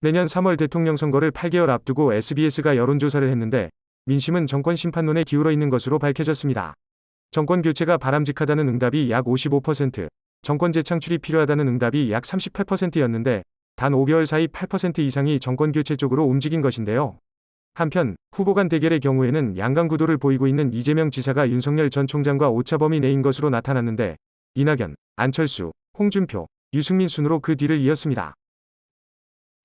내년 3월 대통령 선거를 8개월 앞두고 SBS가 여론조사를 했는데 민심은 정권 심판론에 기울어 있는 것으로 밝혀졌습니다. 정권 교체가 바람직하다는 응답이 약 55%, 정권 재창출이 필요하다는 응답이 약 38%였는데 단 5개월 사이 8% 이상이 정권 교체 쪽으로 움직인 것인데요. 한편 후보 간 대결의 경우에는 양강 구도를 보이고 있는 이재명 지사가 윤석열 전 총장과 오차범위 내인 것으로 나타났는데 이낙연, 안철수, 홍준표, 유승민 순으로 그 뒤를 이었습니다.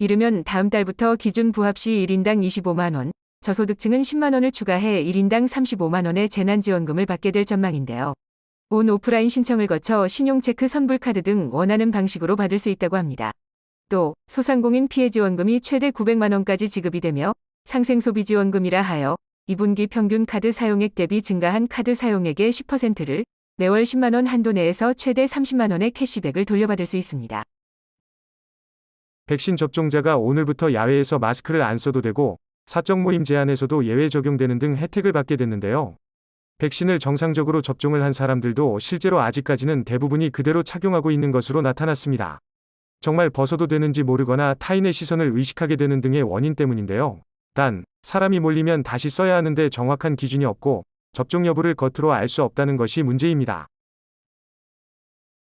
이르면 다음 달부터 기준 부합 시 1인당 25만 원, 저소득층은 10만 원을 추가해 1인당 35만 원의 재난지원금을 받게 될 전망인데요. 온 오프라인 신청을 거쳐 신용체크 선불카드 등 원하는 방식으로 받을 수 있다고 합니다. 또 소상공인 피해지원금이 최대 900만 원까지 지급이 되며 상생소비지원금이라 하여 2분기 평균 카드 사용액 대비 증가한 카드 사용액의 10%를 매월 10만 원 한도 내에서 최대 30만 원의 캐시백을 돌려받을 수 있습니다. 백신 접종자가 오늘부터 야외에서 마스크를 안 써도 되고 사적 모임 제한에서도 예외 적용되는 등 혜택을 받게 됐는데요. 백신을 정상적으로 접종을 한 사람들도 실제로 아직까지는 대부분이 그대로 착용하고 있는 것으로 나타났습니다. 정말 벗어도 되는지 모르거나 타인의 시선을 의식하게 되는 등의 원인 때문인데요. 단, 사람이 몰리면 다시 써야 하는데 정확한 기준이 없고 접종 여부를 겉으로 알 수 없다는 것이 문제입니다.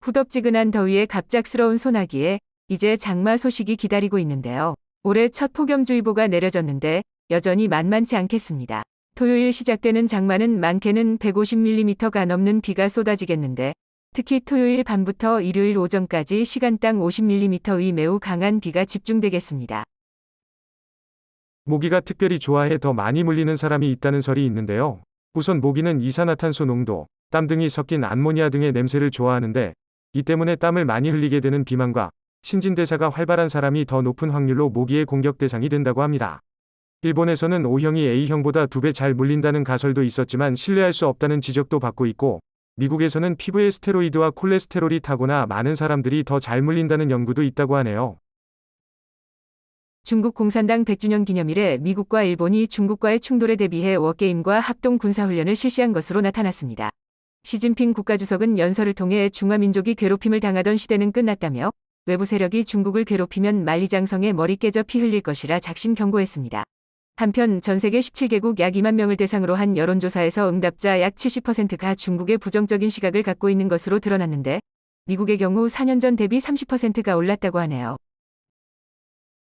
후덥지근한 더위에 갑작스러운 소나기에 이제 장마 소식이 기다리고 있는데요. 올해 첫 폭염주의보가 내려졌는데 여전히 만만치 않겠습니다. 토요일 시작되는 장마는 많게는 150mm가 넘는 비가 쏟아지겠는데 특히 토요일 밤부터 일요일 오전까지 시간당 50mm의 매우 강한 비가 집중되겠습니다. 모기가 특별히 좋아해 더 많이 물리는 사람이 있다는 설이 있는데요. 우선 모기는 이산화탄소 농도, 땀 등이 섞인 암모니아 등의 냄새를 좋아하는데 이 때문에 땀을 많이 흘리게 되는 비만과 신진대사가 활발한 사람이 더 높은 확률로 모기의 공격 대상이 된다고 합니다. 일본에서는 O형이 A형보다 2배 잘 물린다는 가설도 있었지만 신뢰할 수 없다는 지적도 받고 있고 미국에서는 피부에 스테로이드와 콜레스테롤이 타거나 많은 사람들이 더 잘 물린다는 연구도 있다고 하네요. 중국 공산당 100주년 기념일에 미국과 일본이 중국과의 충돌에 대비해 워게임과 합동 군사훈련을 실시한 것으로 나타났습니다. 시진핑 국가주석은 연설을 통해 중화민족이 괴롭힘을 당하던 시대는 끝났다며 외부 세력이 중국을 괴롭히면 만리장성에 머리 깨져 피 흘릴 것이라 작심 경고했습니다. 한편 전 세계 17개국 약 2만 명을 대상으로 한 여론조사에서 응답자 약 70%가 중국에 부정적인 시각을 갖고 있는 것으로 드러났는데 미국의 경우 4년 전 대비 30%가 올랐다고 하네요.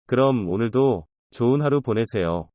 그럼 오늘도 좋은 하루 보내세요.